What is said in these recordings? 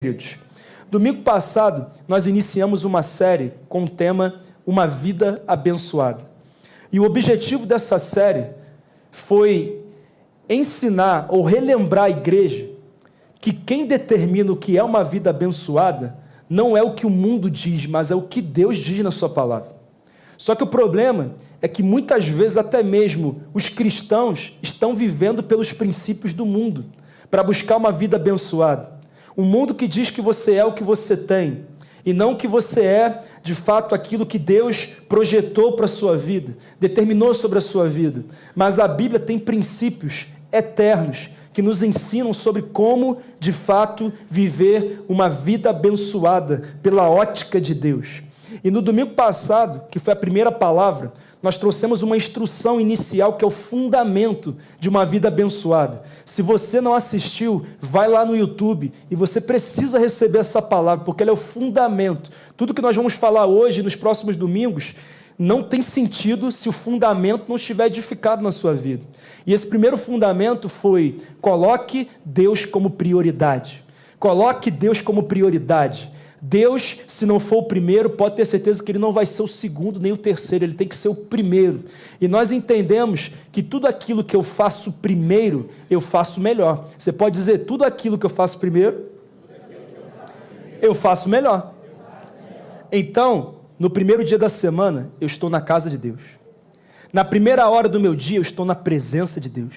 Queridos, domingo passado nós iniciamos uma série com o tema Uma Vida Abençoada. E o objetivo dessa série foi ensinar ou relembrar a igreja que quem determina o que é uma vida abençoada não é o que o mundo diz, mas é o que Deus diz na sua palavra. Só que o problema é que muitas vezes até mesmo os cristãos estão vivendo pelos princípios do mundo para buscar uma vida abençoada. Um mundo que diz que você é o que você tem, e não que você é, de fato, aquilo que Deus projetou para a sua vida, determinou sobre a sua vida. Mas a Bíblia tem princípios eternos que nos ensinam sobre como, de fato, viver uma vida abençoada pela ótica de Deus. E no domingo passado, que foi a primeira palavra, nós trouxemos uma instrução inicial que é o fundamento de uma vida abençoada. Se você não assistiu, vai lá no YouTube e você precisa receber essa palavra, porque ela é o fundamento. Tudo que nós vamos falar hoje, nos próximos domingos, não tem sentido se o fundamento não estiver edificado na sua vida. E esse primeiro fundamento foi: coloque Deus como prioridade. Coloque Deus como prioridade. Deus, se não for o primeiro, pode ter certeza que Ele não vai ser o segundo nem o terceiro, Ele tem que ser o primeiro. E nós entendemos que tudo aquilo que eu faço primeiro, eu faço melhor. Você pode dizer: tudo aquilo que eu faço primeiro, eu faço melhor. Então, no primeiro dia da semana, eu estou na casa de Deus. Na primeira hora do meu dia, eu estou na presença de Deus.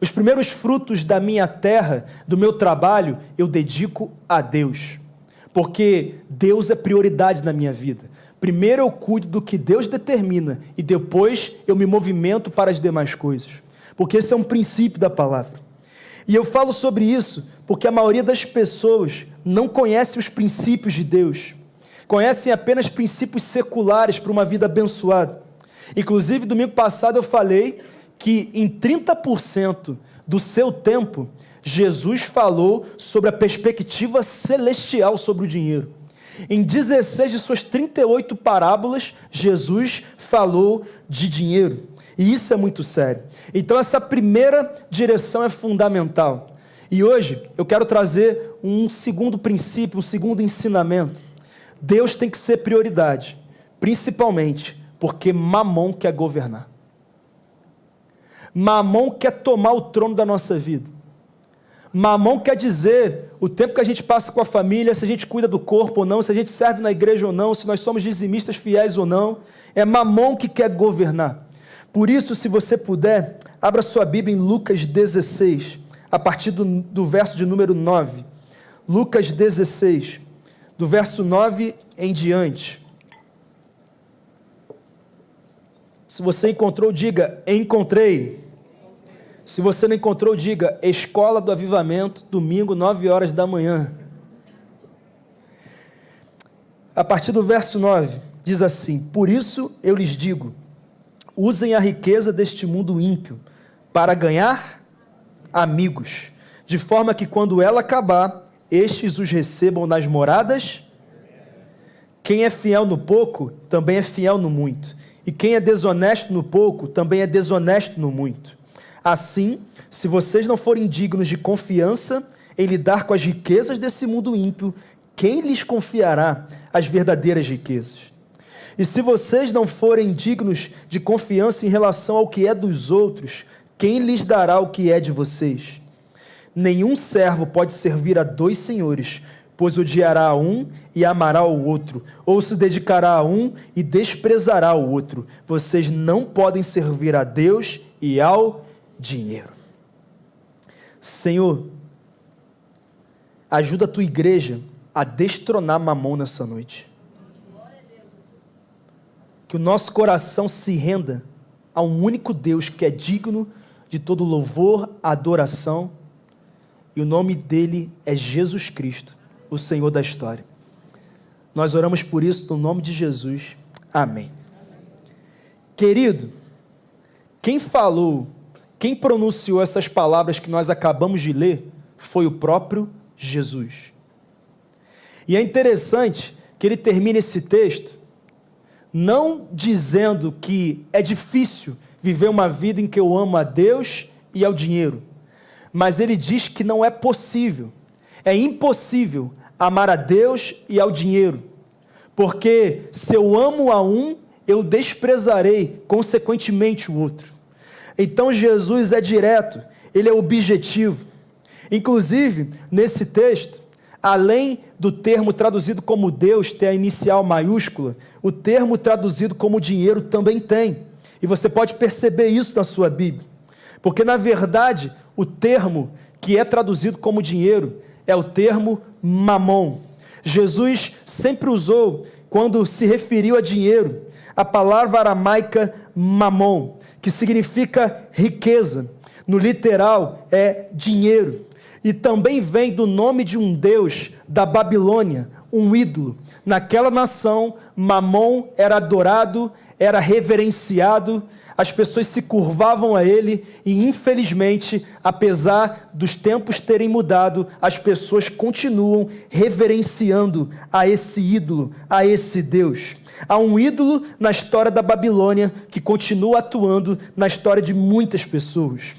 Os primeiros frutos da minha terra, do meu trabalho, eu dedico a Deus. Porque Deus é prioridade na minha vida. Primeiro eu cuido do que Deus determina e depois eu me movimento para as demais coisas. Porque esse é um princípio da palavra. E eu falo sobre isso porque a maioria das pessoas não conhece os princípios de Deus. Conhecem apenas princípios seculares para uma vida abençoada. Inclusive, domingo passado eu falei que em 30% do seu tempo, Jesus falou sobre a perspectiva celestial sobre o dinheiro. Em 16 de suas 38 parábolas, Jesus falou de dinheiro. E isso é muito sério. Então essa primeira direção é fundamental. E hoje eu quero trazer um segundo princípio, um segundo ensinamento. Deus tem que ser prioridade, principalmente porque Mamon quer governar. Mamon quer tomar o trono da nossa vida. Mamon quer dizer o tempo que a gente passa com a família, se a gente cuida do corpo ou não, se a gente serve na igreja ou não, se nós somos dizimistas fiéis ou não. É Mamon que quer governar. Por isso, se você puder, abra sua Bíblia em Lucas 16, a partir do verso de número 9. Lucas 16, do verso 9 em diante. Se você encontrou, diga: encontrei. Se você não encontrou, diga: Escola do Avivamento, domingo, 9 horas da manhã. A partir do verso 9, diz assim: Por isso eu lhes digo, usem a riqueza deste mundo ímpio para ganhar amigos, de forma que quando ela acabar, estes os recebam nas moradas. Quem é fiel no pouco, também é fiel no muito. E quem é desonesto no pouco, também é desonesto no muito. Assim, se vocês não forem dignos de confiança em lidar com as riquezas desse mundo ímpio, quem lhes confiará as verdadeiras riquezas? E se vocês não forem dignos de confiança em relação ao que é dos outros, quem lhes dará o que é de vocês? Nenhum servo pode servir a 2 senhores, pois odiará a um e amará o outro, ou se dedicará a um e desprezará o outro. Vocês não podem servir a Deus e ao dinheiro. Senhor, ajuda a tua igreja a destronar Mamon nessa noite. Que o nosso coração se renda a um único Deus que é digno de todo louvor, adoração, e o nome dele é Jesus Cristo, o Senhor da história. Nós oramos por isso no nome de Jesus. Amém. Querido, quem pronunciou essas palavras que nós acabamos de ler foi o próprio Jesus. E é interessante que ele termine esse texto não dizendo que é difícil viver uma vida em que eu amo a Deus e ao dinheiro, mas ele diz que não é possível. É impossível amar a Deus e ao dinheiro, porque se eu amo a um, eu desprezarei consequentemente o outro. Então Jesus é direto, ele é objetivo. Inclusive, nesse texto, além do termo traduzido como Deus ter a inicial maiúscula, o termo traduzido como dinheiro também tem. E você pode perceber isso na sua Bíblia. Porque, na verdade, o termo que é traduzido como dinheiro é o termo mamon. Jesus sempre usou, quando se referiu a dinheiro, a palavra aramaica mamon, que significa riqueza. No literal, é dinheiro. E também vem do nome de um deus da Babilônia, um ídolo. Naquela nação, Mamon era adorado, era reverenciado, as pessoas se curvavam a ele e, infelizmente, apesar dos tempos terem mudado, as pessoas continuam reverenciando a esse ídolo, a esse Deus. Há um ídolo na história da Babilônia que continua atuando na história de muitas pessoas.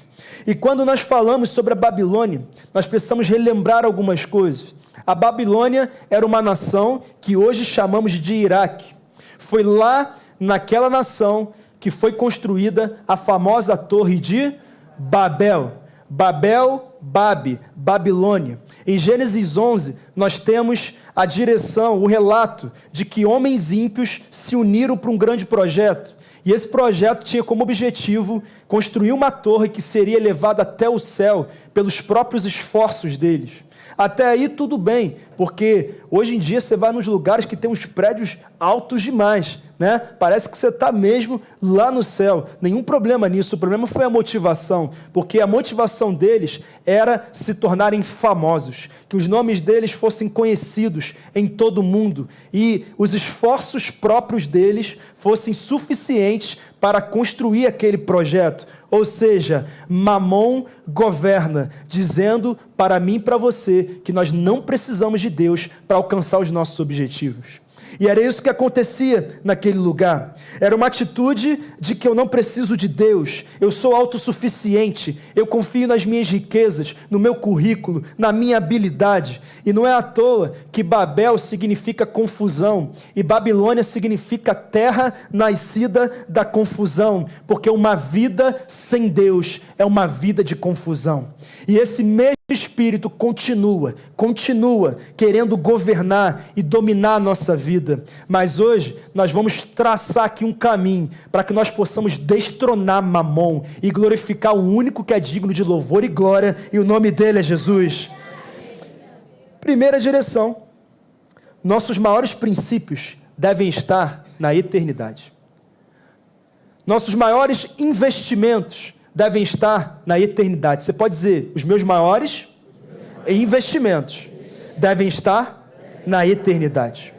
E quando nós falamos sobre a Babilônia, nós precisamos relembrar algumas coisas. A Babilônia era uma nação que hoje chamamos de Iraque. Foi lá, naquela nação, que foi construída a famosa Torre de Babel. Babel, Babi, Babilônia. Em Gênesis 11, nós temos a direção, o relato de que homens ímpios se uniram para um grande projeto. E esse projeto tinha como objetivo construir uma torre que seria elevada até o céu pelos próprios esforços deles. Até aí tudo bem, porque hoje em dia você vai nos lugares que tem uns prédios altos demais, né? Parece que você está mesmo lá no céu. Nenhum problema nisso, o problema foi a motivação, porque a motivação deles era se tornarem famosos, que os nomes deles fossem conhecidos em todo o mundo e os esforços próprios deles fossem suficientes para construir aquele projeto. Ou seja, Mamon governa, dizendo para mim e para você que nós não precisamos de Deus para alcançar os nossos objetivos. E era isso que acontecia naquele lugar. Era uma atitude de que eu não preciso de Deus, eu sou autossuficiente, eu confio nas minhas riquezas, no meu currículo, na minha habilidade. E não é à toa que Babel significa confusão e Babilônia significa terra nascida da confusão, porque uma vida sem Deus é uma vida de confusão. E esse mesmo espírito continua querendo governar e dominar a nossa vida. Mas hoje nós vamos traçar aqui um caminho para que nós possamos destronar Mamon e glorificar o único que é digno de louvor e glória, e o nome dele é Jesus. Primeira direção: nossos maiores princípios devem estar na eternidade. Nossos maiores investimentos devem estar na eternidade. Você pode dizer, os meus maiores investimentos devem estar na eternidade.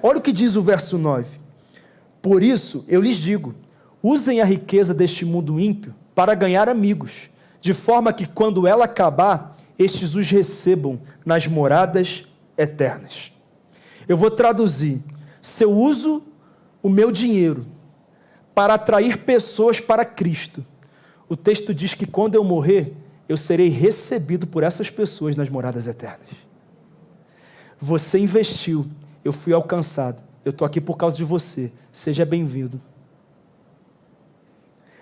Olha o que diz o verso 9. Por isso, eu lhes digo, usem a riqueza deste mundo ímpio para ganhar amigos, de forma que quando ela acabar, estes os recebam nas moradas eternas. Eu vou traduzir. Se eu uso o meu dinheiro para atrair pessoas para Cristo, o texto diz que quando eu morrer, eu serei recebido por essas pessoas nas moradas eternas. Você investiu, eu fui alcançado, eu estou aqui por causa de você, seja bem-vindo.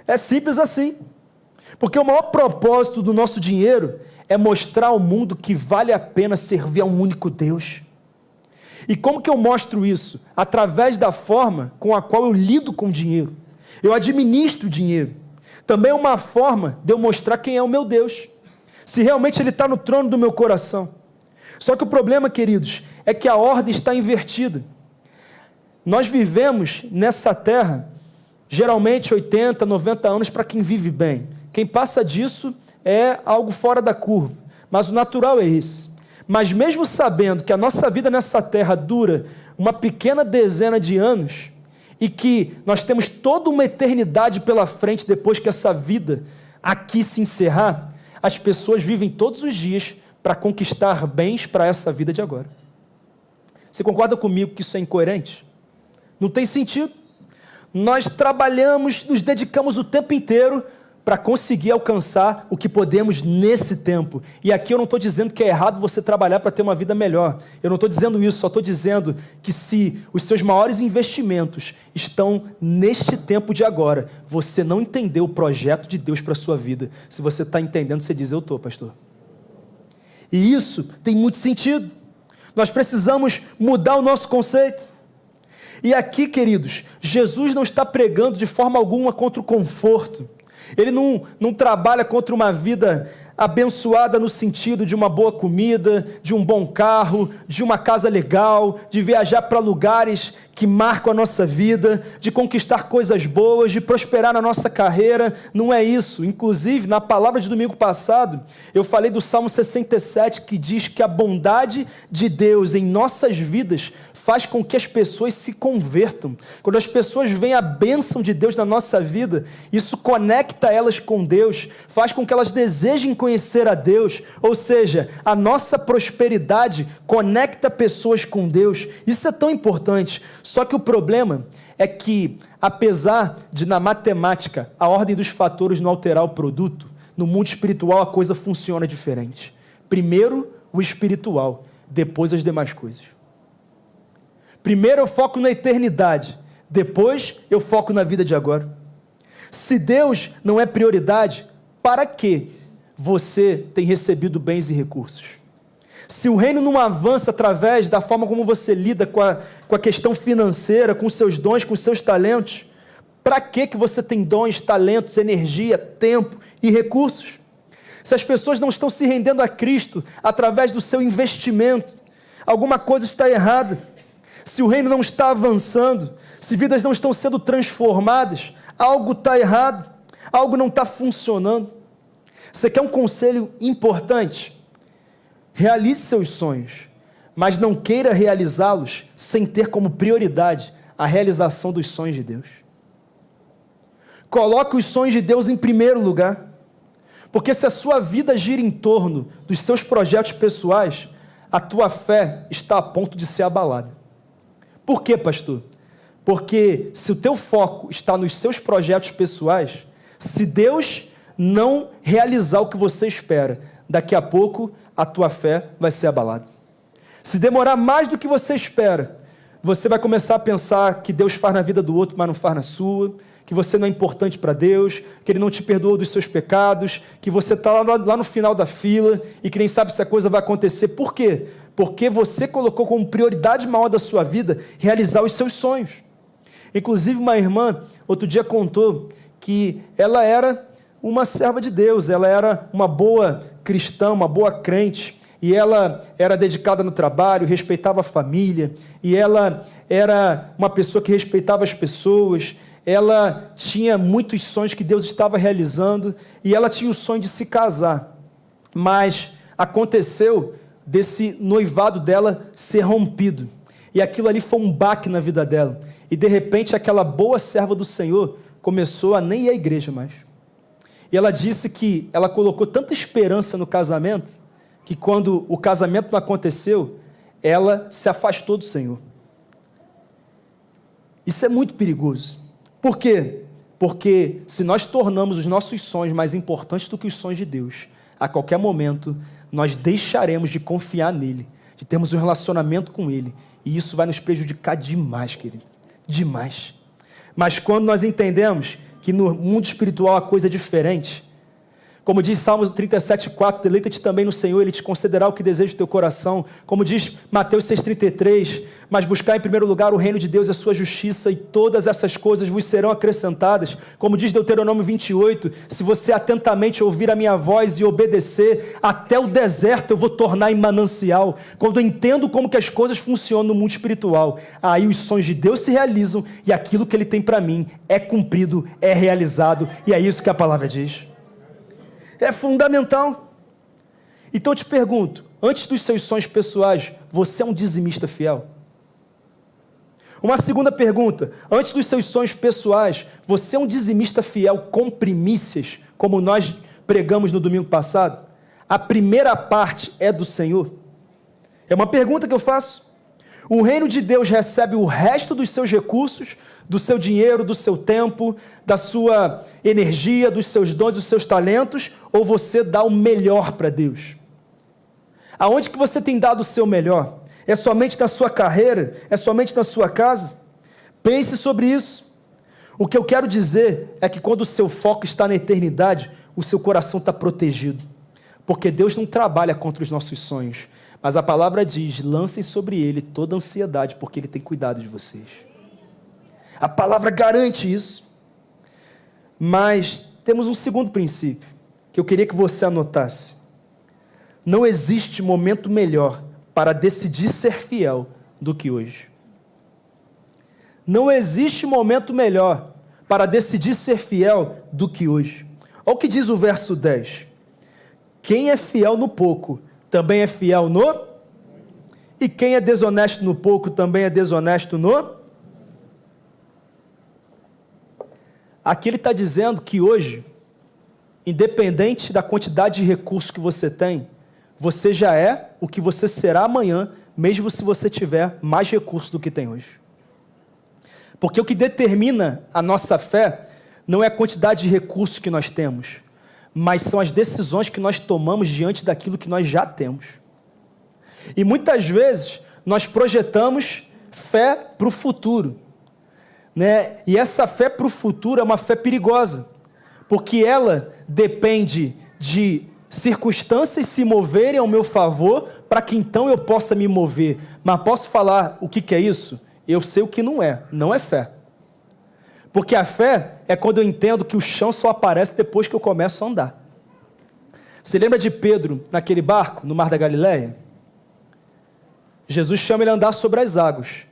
É simples assim, porque o maior propósito do nosso dinheiro é mostrar ao mundo que vale a pena servir a um único Deus. E como que eu mostro isso? Através da forma com a qual eu lido com o dinheiro. Eu administro o dinheiro. Também é uma forma de eu mostrar quem é o meu Deus, se realmente Ele está no trono do meu coração. Só que o problema, queridos, é que a ordem está invertida. Nós vivemos nessa terra, geralmente 80, 90 anos para quem vive bem. Quem passa disso é algo fora da curva, mas o natural é esse. Mas mesmo sabendo que a nossa vida nessa terra dura uma pequena dezena de anos, e que nós temos toda uma eternidade pela frente depois que essa vida aqui se encerrar, as pessoas vivem todos os dias para conquistar bens para essa vida de agora. Você concorda comigo que isso é incoerente? Não tem sentido. Nós trabalhamos, nos dedicamos o tempo inteiro para conseguir alcançar o que podemos nesse tempo. E aqui eu não estou dizendo que é errado você trabalhar para ter uma vida melhor. Eu não estou dizendo isso, só estou dizendo que se os seus maiores investimentos estão neste tempo de agora, você não entendeu o projeto de Deus para a sua vida. Se você está entendendo, você diz, eu estou, pastor. E isso tem muito sentido. Nós precisamos mudar o nosso conceito. E aqui, queridos, Jesus não está pregando de forma alguma contra o conforto. Ele não trabalha contra uma vida abençoada no sentido de uma boa comida, de um bom carro, de uma casa legal, de viajar para lugares que marcam a nossa vida, de conquistar coisas boas, de prosperar na nossa carreira. Não é isso. Inclusive, na palavra de domingo passado, eu falei do Salmo 67, que diz que a bondade de Deus em nossas vidas faz com que as pessoas se convertam. Quando as pessoas veem a bênção de Deus na nossa vida, isso conecta elas com Deus, faz com que elas desejem conhecer a Deus, ou seja, a nossa prosperidade conecta pessoas com Deus. Isso é tão importante. Só que o problema é que, apesar de na matemática a ordem dos fatores não alterar o produto, no mundo espiritual a coisa funciona diferente. Primeiro o espiritual, depois as demais coisas. Primeiro eu foco na eternidade, depois eu foco na vida de agora. Se Deus não é prioridade, para que você tem recebido bens e recursos? Se o reino não avança através da forma como você lida com a questão financeira, com seus dons, com seus talentos, para que você tem dons, talentos, energia, tempo e recursos? Se as pessoas não estão se rendendo a Cristo através do seu investimento, alguma coisa está errada. Se o reino não está avançando, se vidas não estão sendo transformadas, algo está errado, algo não está funcionando. Você quer um conselho importante? Realize seus sonhos, mas não queira realizá-los sem ter como prioridade a realização dos sonhos de Deus. Coloque os sonhos de Deus em primeiro lugar, porque se a sua vida gira em torno dos seus projetos pessoais, a tua fé está a ponto de ser abalada. Por quê, pastor? Porque se o teu foco está nos seus projetos pessoais, se Deus não realizar o que você espera, daqui a pouco a tua fé vai ser abalada. Se demorar mais do que você espera, você vai começar a pensar que Deus faz na vida do outro, mas não faz na sua, que você não é importante para Deus, que Ele não te perdoou dos seus pecados, que você está lá no final da fila e que nem sabe se a coisa vai acontecer. Por quê? Porque você colocou como prioridade maior da sua vida realizar os seus sonhos. Inclusive uma irmã, outro dia contou que ela era uma serva de Deus, ela era uma boa cristã, uma boa crente, e ela era dedicada no trabalho, respeitava a família, e ela era uma pessoa que respeitava as pessoas, ela tinha muitos sonhos que Deus estava realizando, e ela tinha o sonho de se casar, mas aconteceu desse noivado dela ser rompido, e aquilo ali foi um baque na vida dela, e de repente aquela boa serva do Senhor começou a nem ir à igreja mais, e ela disse que ela colocou tanta esperança no casamento, que quando o casamento não aconteceu, ela se afastou do Senhor. Isso é muito perigoso. Por quê? Porque se nós tornamos os nossos sonhos mais importantes do que os sonhos de Deus, a qualquer momento nós deixaremos de confiar nele, de termos um relacionamento com ele, e isso vai nos prejudicar demais, querido, demais. Mas quando nós entendemos que no mundo espiritual a coisa é diferente, como diz Salmo 37,4, deleita-te também no Senhor, Ele te concederá o que deseja o teu coração. Como diz Mateus 6,33, mas buscar em primeiro lugar o reino de Deus e a sua justiça, e todas essas coisas vos serão acrescentadas. Como diz Deuteronômio 28, se você atentamente ouvir a minha voz e obedecer, até o deserto eu vou tornar em manancial. Quando eu entendo como que as coisas funcionam no mundo espiritual, aí os sonhos de Deus se realizam, e aquilo que Ele tem para mim é cumprido, é realizado, e é isso que a palavra diz. É fundamental. Então eu te pergunto, antes dos seus sonhos pessoais, você é um dizimista fiel? Uma segunda pergunta, antes dos seus sonhos pessoais, você é um dizimista fiel com primícias, como nós pregamos no domingo passado? A primeira parte é do Senhor? É uma pergunta que eu faço. O reino de Deus recebe o resto dos seus recursos, do seu dinheiro, do seu tempo, da sua energia, dos seus dons, dos seus talentos, ou você dá o melhor para Deus? Aonde que você tem dado o seu melhor? É somente na sua carreira? É somente na sua casa? Pense sobre isso. O que eu quero dizer é que quando o seu foco está na eternidade, o seu coração está protegido. Porque Deus não trabalha contra os nossos sonhos. Mas a palavra diz, lancem sobre Ele toda ansiedade, porque Ele tem cuidado de vocês. A palavra garante isso. Mas temos um segundo princípio, que eu queria que você anotasse. Não existe momento melhor para decidir ser fiel do que hoje. Não existe momento melhor para decidir ser fiel do que hoje. Olha o que diz o verso 10. Quem é fiel no pouco, também é fiel no... E quem é desonesto no pouco, também é desonesto no... Aqui ele está dizendo que hoje, independente da quantidade de recursos que você tem, você já é o que você será amanhã, mesmo se você tiver mais recursos do que tem hoje. Porque o que determina a nossa fé não é a quantidade de recursos que nós temos, mas são as decisões que nós tomamos diante daquilo que nós já temos. E muitas vezes nós projetamos fé para o futuro, né? E essa fé para o futuro é uma fé perigosa, porque ela depende de circunstâncias se moverem ao meu favor, para que então eu possa me mover. Mas posso falar o que é isso? Eu sei o que não é fé. Porque a fé é quando eu entendo que o chão só aparece depois que eu começo a andar. Você lembra de Pedro naquele barco, no Mar da Galileia? Jesus chama ele a andar sobre as águas.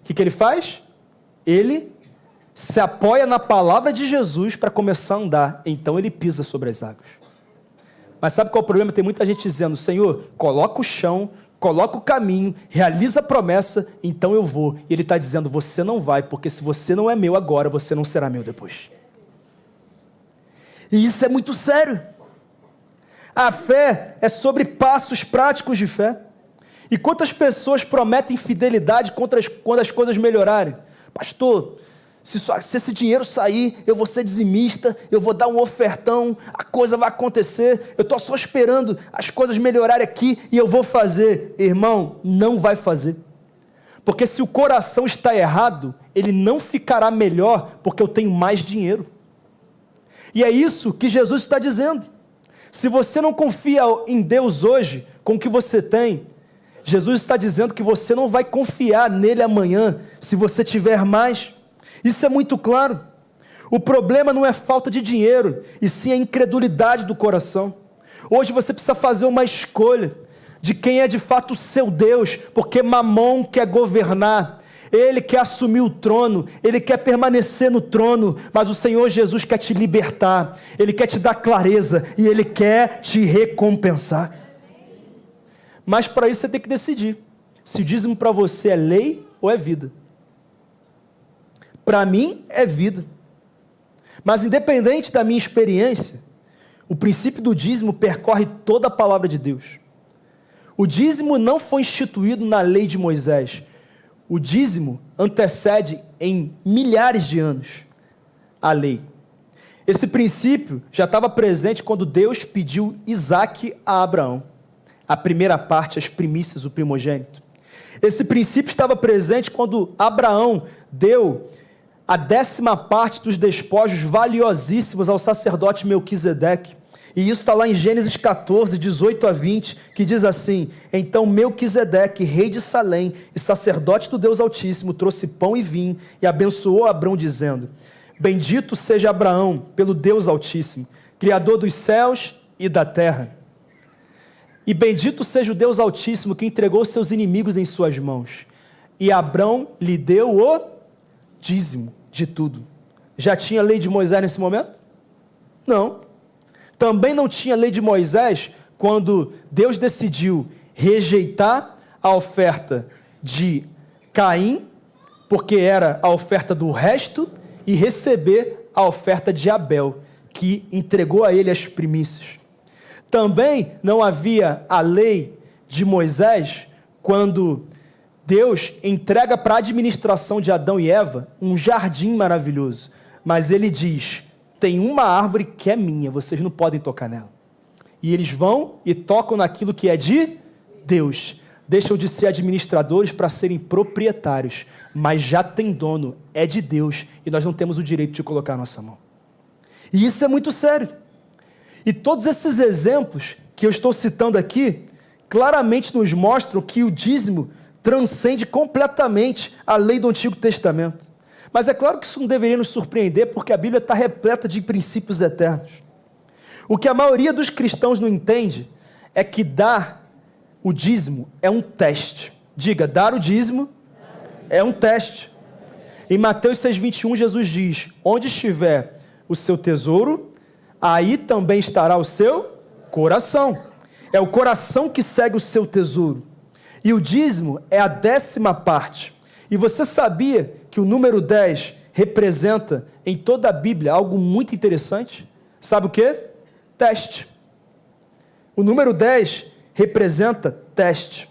O que ele faz? Ele se apoia na palavra de Jesus para começar a andar. Então ele pisa sobre as águas. Mas sabe qual é o problema? Tem muita gente dizendo, Senhor, coloca o chão, coloca o caminho, realiza a promessa, então eu vou. E ele está dizendo, você não vai, porque se você não é meu agora, você não será meu depois. E isso é muito sério. A fé é sobre passos práticos de fé. E quantas pessoas prometem fidelidade quando as coisas melhorarem? Pastor, se esse dinheiro sair, eu vou ser dizimista, eu vou dar um ofertão, a coisa vai acontecer, eu estou só esperando as coisas melhorarem aqui e eu vou fazer. Irmão, não vai fazer. Porque se o coração está errado, ele não ficará melhor porque eu tenho mais dinheiro. E é isso que Jesus está dizendo. Se você não confia em Deus hoje, com o que você tem, Jesus está dizendo que você não vai confiar nele amanhã, se você tiver mais. Isso é muito claro. O problema não é falta de dinheiro, e sim a incredulidade do coração. Hoje você precisa fazer uma escolha de quem é de fato o seu Deus, porque Mamon quer governar, ele quer assumir o trono, ele quer permanecer no trono, mas o Senhor Jesus quer te libertar, ele quer te dar clareza, e ele quer te recompensar. Mas para isso você tem que decidir, se o dízimo para você é lei ou é vida. Para mim é vida, mas independente da minha experiência, o princípio do dízimo percorre toda a palavra de Deus. O dízimo não foi instituído na lei de Moisés, o dízimo antecede em milhares de anos a lei. Esse princípio já estava presente quando Deus pediu Isaque a Abraão, a primeira parte, as primícias, o primogênito. Esse princípio estava presente quando Abraão deu a 10ª parte dos despojos valiosíssimos ao sacerdote Melquisedeque. E isso está lá em Gênesis 14, 18 a 20, que diz assim: então Melquisedeque, rei de Salém e sacerdote do Deus Altíssimo, trouxe pão e vinho e abençoou Abrão, dizendo: bendito seja Abraão pelo Deus Altíssimo, Criador dos céus e da terra. E bendito seja o Deus Altíssimo que entregou seus inimigos em suas mãos. E Abrão lhe deu o dízimo de tudo. Já tinha lei de Moisés nesse momento? Não. Também não tinha lei de Moisés quando Deus decidiu rejeitar a oferta de Caim, porque era a oferta do resto, e receber a oferta de Abel, que entregou a ele as primícias. Também não havia a lei de Moisés quando Deus entrega para a administração de Adão e Eva um jardim maravilhoso, mas ele diz, tem uma árvore que é minha, vocês não podem tocar nela. E eles vão e tocam naquilo que é de Deus. Deixam de ser administradores para serem proprietários, mas já tem dono, é de Deus, e nós não temos o direito de colocar a nossa mão. E isso é muito sério. E todos esses exemplos que eu estou citando aqui, claramente nos mostram que o dízimo transcende completamente a lei do Antigo Testamento. Mas é claro que isso não deveria nos surpreender, porque a Bíblia está repleta de princípios eternos. O que a maioria dos cristãos não entende é que dar o dízimo é um teste. Diga, dar o dízimo é um teste. Em Mateus 6,21, Jesus diz, onde estiver o seu tesouro, aí também estará o seu coração. É o coração que segue o seu tesouro. E o dízimo é a 10ª parte. E você sabia que o número 10 representa em toda a Bíblia algo muito interessante? Sabe o quê? Teste. O número 10 representa teste.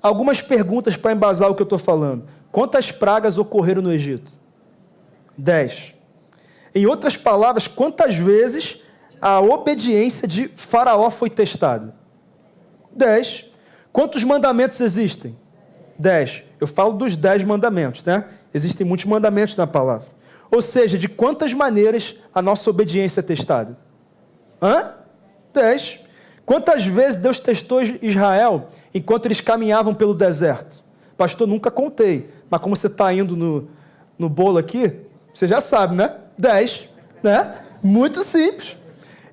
Algumas perguntas para embasar o que eu estou falando. Quantas pragas ocorreram no Egito? 10. Em outras palavras, quantas vezes a obediência de Faraó foi testada? 10. Quantos mandamentos existem? 10. Eu falo dos 10 mandamentos, né? Existem muitos mandamentos na palavra. Ou seja, de quantas maneiras a nossa obediência é testada? 10. Quantas vezes Deus testou Israel enquanto eles caminhavam pelo deserto? Pastor, nunca contei, mas como você está indo no bolo aqui, você já sabe, né? 10, né? Muito simples.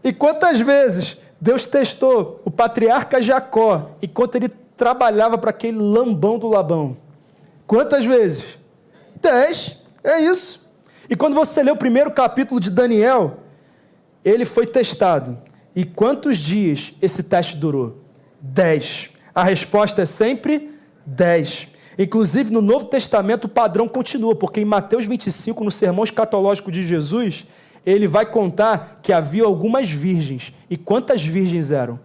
E quantas vezes Deus testou o patriarca Jacó enquanto ele trabalhava para aquele lambão do Labão? Quantas vezes? 10, é isso. E quando você lê o primeiro capítulo de Daniel, ele foi testado. E quantos dias esse teste durou? 10. A resposta é sempre 10. Inclusive, no Novo Testamento, o padrão continua, porque em Mateus 25, no sermão escatológico de Jesus, ele vai contar que havia algumas virgens. E quantas virgens eram?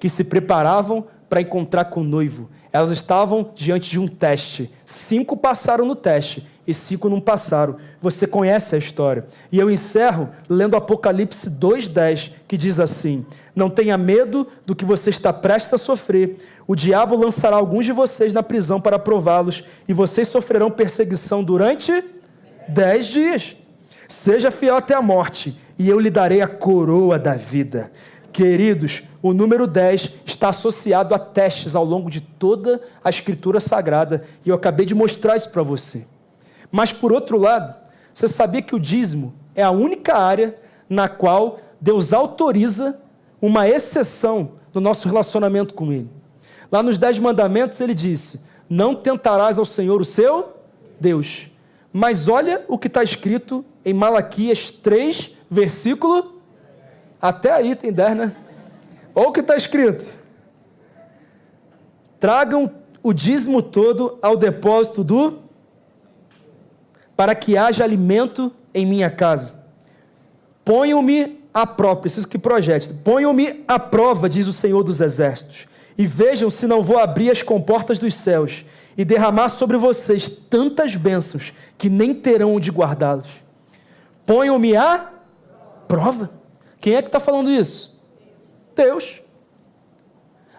Que se preparavam para encontrar com o noivo. Elas estavam diante de um teste. 5 passaram no teste e 5 não passaram. Você conhece a história. E eu encerro lendo Apocalipse 2:10, que diz assim: não tenha medo do que você está prestes a sofrer. O diabo lançará alguns de vocês na prisão para prová-los, e vocês sofrerão perseguição durante 10 dias. Seja fiel até a morte, e eu lhe darei a coroa da vida. Queridos, o número 10 está associado a testes ao longo de toda a Escritura Sagrada, e eu acabei de mostrar isso para você. Mas, por outro lado, você sabia que o dízimo é a única área na qual Deus autoriza uma exceção no nosso relacionamento com Ele? Lá nos 10 mandamentos ele disse, não tentarás ao Senhor o seu Deus. Mas olha o que está escrito em Malaquias 3, versículo... Até aí tem 10, né? Olha o que está escrito. Tragam o dízimo todo ao depósito para que haja alimento em minha casa. Ponham-me à prova, preciso que projete. Ponham-me à prova, diz o Senhor dos Exércitos, e vejam se não vou abrir as comportas dos céus e derramar sobre vocês tantas bênçãos que nem terão onde guardá-las. Ponham-me à prova. Quem é que está falando isso? Deus.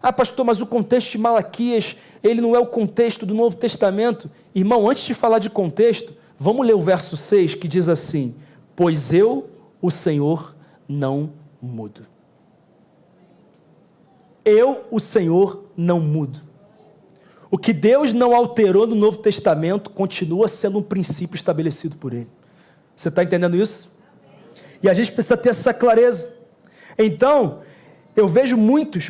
Ah, pastor, mas o contexto de Malaquias, ele não é o contexto do Novo Testamento. Irmão, antes de falar de contexto, vamos ler o verso 6, que diz assim, pois eu, o Senhor, não mudo. Eu, o Senhor, não mudo. O que Deus não alterou no Novo Testamento, continua sendo um princípio estabelecido por Ele. Você está entendendo isso? E a gente precisa ter essa clareza. Então, eu vejo muitos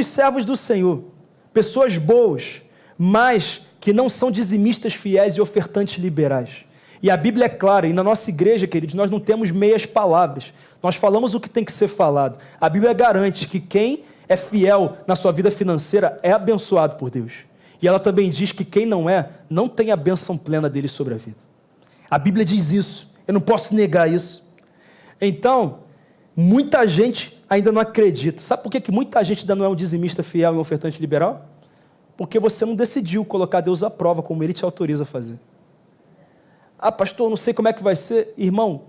servos do Senhor, pessoas boas, mas que não são dizimistas fiéis e ofertantes liberais. E a Bíblia é clara, e na nossa igreja, queridos, nós não temos meias palavras. Nós falamos o que tem que ser falado. A Bíblia garante que quem é fiel na sua vida financeira é abençoado por Deus. E ela também diz que quem não é, não tem a bênção plena dele sobre a vida. A Bíblia diz isso. Eu não posso negar isso. Então, muita gente ainda não acredita. Sabe por que muita gente ainda não é um dizimista fiel e um ofertante liberal? Porque você não decidiu colocar Deus à prova como Ele te autoriza a fazer. Ah, pastor, não sei como é que vai ser. Irmão,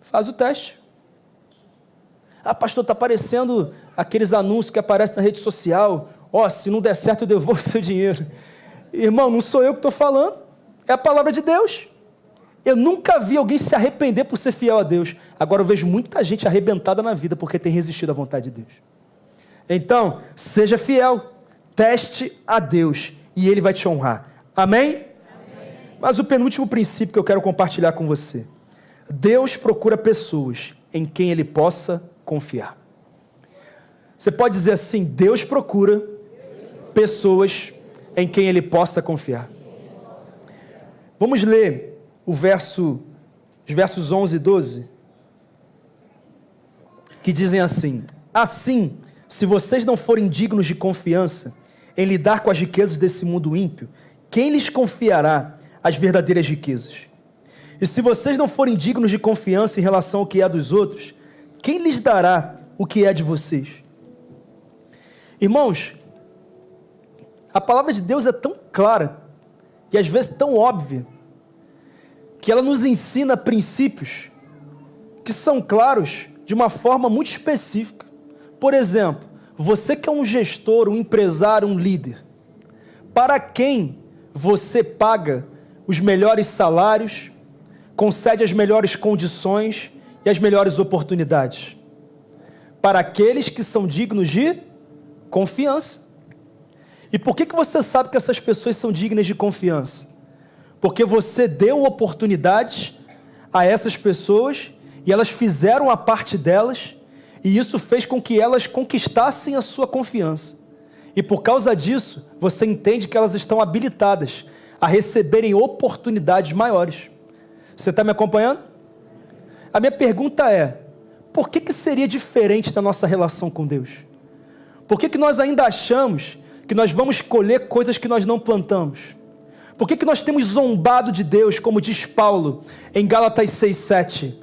faz o teste. Ah, pastor, está aparecendo aqueles anúncios que aparecem na rede social. Ó, se não der certo, eu devolvo o seu dinheiro. Irmão, não sou eu que estou falando. É a palavra de Deus. Eu nunca vi alguém se arrepender por ser fiel a Deus. Agora eu vejo muita gente arrebentada na vida porque tem resistido à vontade de Deus. Então, seja fiel. Teste a Deus e Ele vai te honrar. Amém? Amém? Mas o penúltimo princípio que eu quero compartilhar com você. Deus procura pessoas em quem Ele possa confiar. Você pode dizer assim, Deus procura pessoas em quem Ele possa confiar. Vamos ler os versos 11 e 12, que dizem assim: assim, se vocês não forem dignos de confiança em lidar com as riquezas desse mundo ímpio, quem lhes confiará as verdadeiras riquezas? E se vocês não forem dignos de confiança em relação ao que é dos outros, quem lhes dará o que é de vocês? Irmãos, a palavra de Deus é tão clara e às vezes tão óbvia, que ela nos ensina princípios que são claros de uma forma muito específica. Por exemplo, você que é um gestor, um empresário, um líder, para quem você paga os melhores salários, concede as melhores condições e as melhores oportunidades? Para aqueles que são dignos de confiança. E por que você sabe que essas pessoas são dignas de confiança? Porque você deu oportunidades a essas pessoas e elas fizeram a parte delas, e isso fez com que elas conquistassem a sua confiança. E por causa disso, você entende que elas estão habilitadas a receberem oportunidades maiores. Você está me acompanhando? A minha pergunta é, por que seria diferente da nossa relação com Deus? Por que nós ainda achamos que nós vamos colher coisas que nós não plantamos? Por que nós temos zombado de Deus, como diz Paulo em Gálatas 6:7?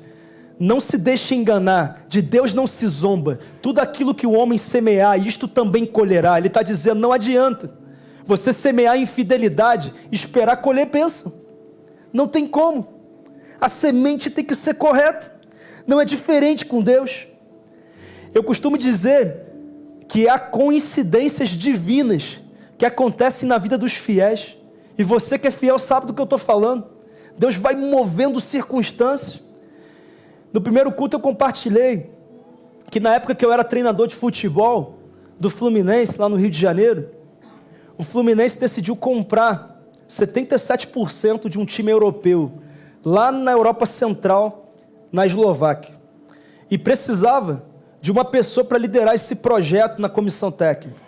Não se deixe enganar, de Deus não se zomba. Tudo aquilo que o homem semear, isto também colherá. Ele está dizendo, não adianta você semear infidelidade e esperar colher bênção. Não tem como. A semente tem que ser correta. Não é diferente com Deus. Eu costumo dizer que há coincidências divinas que acontecem na vida dos fiéis. E você que é fiel sabe do que eu estou falando. Deus vai movendo circunstâncias. No primeiro culto eu compartilhei que na época que eu era treinador de futebol do Fluminense, lá no Rio de Janeiro, o Fluminense decidiu comprar 77% de um time europeu, lá na Europa Central, na Eslováquia. E precisava de uma pessoa para liderar esse projeto na comissão técnica.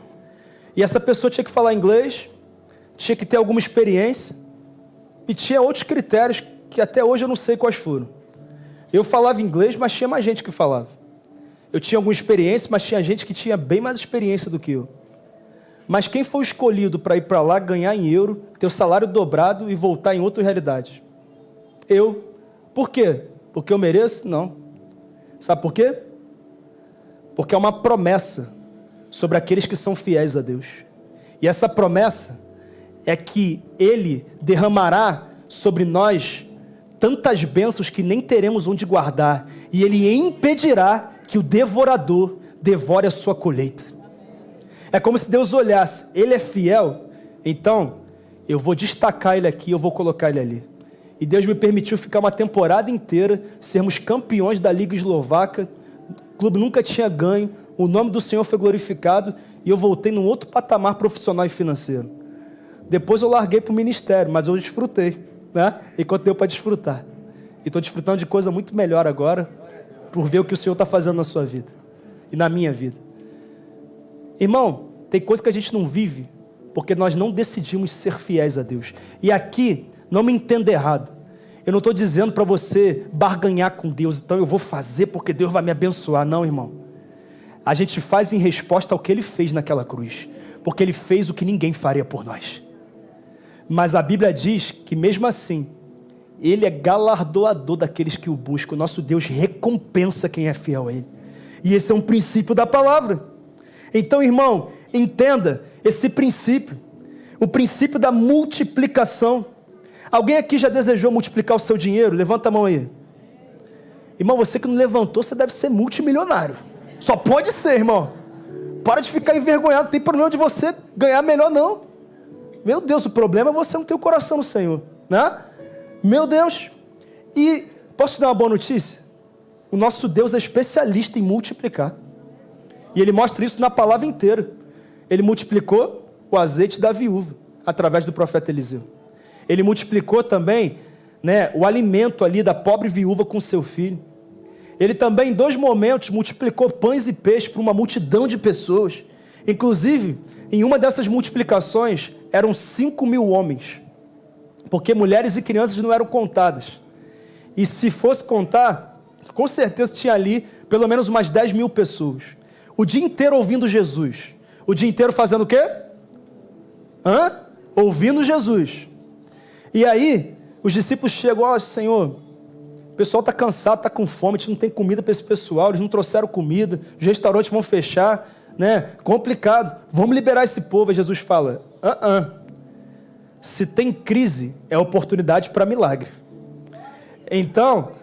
E essa pessoa tinha que falar inglês, tinha que ter alguma experiência, e tinha outros critérios que até hoje eu não sei quais foram. Eu falava inglês, mas tinha mais gente que falava. Eu tinha alguma experiência, mas tinha gente que tinha bem mais experiência do que eu. Mas quem foi escolhido para ir para lá, ganhar em euro, ter o salário dobrado e voltar em outra realidade? Eu. Por quê? Porque eu mereço? Não. Sabe por quê? Porque é uma promessa sobre aqueles que são fiéis a Deus. E essa promessa é que Ele derramará sobre nós tantas bênçãos que nem teremos onde guardar, e Ele impedirá que o devorador devore a sua colheita. É como se Deus olhasse, Ele é fiel, então eu vou destacar Ele aqui, eu vou colocar Ele ali. E Deus me permitiu ficar uma temporada inteira, sermos campeões da Liga Eslovaca, o clube nunca tinha ganho, o nome do Senhor foi glorificado, e eu voltei num outro patamar profissional e financeiro. Depois eu larguei para o ministério, mas eu desfrutei, né? Enquanto deu para desfrutar. E estou desfrutando de coisa muito melhor agora, por ver o que o Senhor está fazendo na sua vida e na minha vida. Irmão, tem coisa que a gente não vive porque nós não decidimos ser fiéis a Deus. E aqui, não me entenda errado, eu não estou dizendo para você barganhar com Deus, então eu vou fazer porque Deus vai me abençoar. Não, irmão. A gente faz em resposta ao que Ele fez naquela cruz, porque Ele fez o que ninguém faria por nós. Mas a Bíblia diz que mesmo assim, Ele é galardoador daqueles que o buscam. O nosso Deus recompensa quem é fiel a Ele. E esse é um princípio da palavra. Então, irmão, entenda esse princípio. o princípio da multiplicação. Alguém aqui já desejou multiplicar o seu dinheiro? Levanta a mão aí. Irmão, você que não levantou, você deve ser multimilionário. Só pode ser, irmão. Para de ficar envergonhado, não tem problema de você ganhar melhor, não. Meu Deus, o problema é você não ter o coração no Senhor, né? Meu Deus. E posso te dar uma boa notícia? O nosso Deus é especialista em multiplicar. E Ele mostra isso na palavra inteira. Ele multiplicou o azeite da viúva, através do profeta Eliseu. Ele multiplicou também, né, o alimento ali da pobre viúva com seu filho. Ele também, em 2 momentos, multiplicou pães e peixes para uma multidão de pessoas. Inclusive, em uma dessas multiplicações, eram 5.000 homens. Porque mulheres e crianças não eram contadas. E se fosse contar, com certeza tinha ali pelo menos umas 10.000 pessoas. O dia inteiro ouvindo Jesus. O dia inteiro fazendo o quê? Ouvindo Jesus. E aí, os discípulos chegam, ó, Senhor, o pessoal está cansado, está com fome, a gente não tem comida para esse pessoal, eles não trouxeram comida, os restaurantes vão fechar, né? Complicado, vamos liberar esse povo. E Jesus fala, se tem crise, é oportunidade para milagre. Então,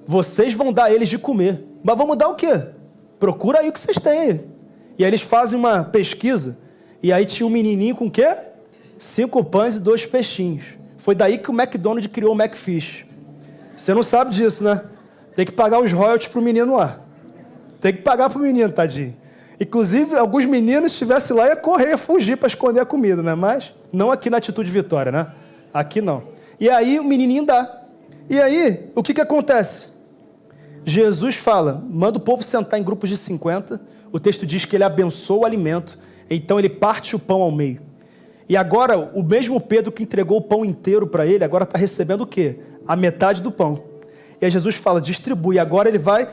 vocês vão dar a eles de comer. Mas vamos dar o quê? Procura aí o que vocês têm aí. E aí eles fazem uma pesquisa, e aí tinha um menininho com o quê? 5 pães e 2 peixinhos. Foi daí que o McDonald's criou o McFish. Você não sabe disso, né? Tem que pagar os royalties pro menino lá. Tem que pagar pro menino, tadinho. Inclusive, alguns meninos, se estivesse lá, ia correr, ia fugir para esconder a comida, né? Mas não aqui na Atitude Vitória, né? Aqui não. E aí o menininho dá. E aí, o que acontece? Jesus fala, manda o povo sentar em grupos de 50. O texto diz que ele abençoa o alimento. Então ele parte o pão ao meio. E agora, o mesmo Pedro que entregou o pão inteiro para ele, agora está recebendo o quê? A metade do pão. E aí Jesus fala, distribui. Agora ele vai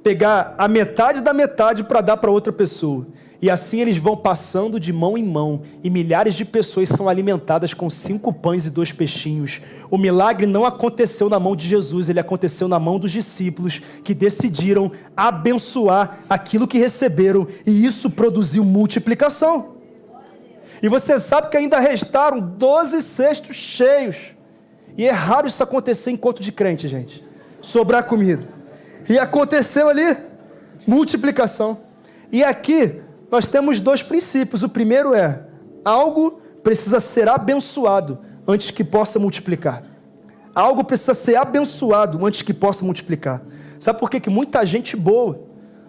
pegar a metade da metade para dar para outra pessoa. E assim eles vão passando de mão em mão. E milhares de pessoas são alimentadas com 5 pães e 2 peixinhos. O milagre não aconteceu na mão de Jesus, ele aconteceu na mão dos discípulos que decidiram abençoar aquilo que receberam. E isso produziu multiplicação. E você sabe que ainda restaram 12 cestos cheios. E é raro isso acontecer em culto de crente, gente. Sobrar comida. E aconteceu ali, multiplicação. E aqui, nós temos 2 princípios. O primeiro é, algo precisa ser abençoado antes que possa multiplicar. Algo precisa ser abençoado antes que possa multiplicar. Sabe por que muita gente boa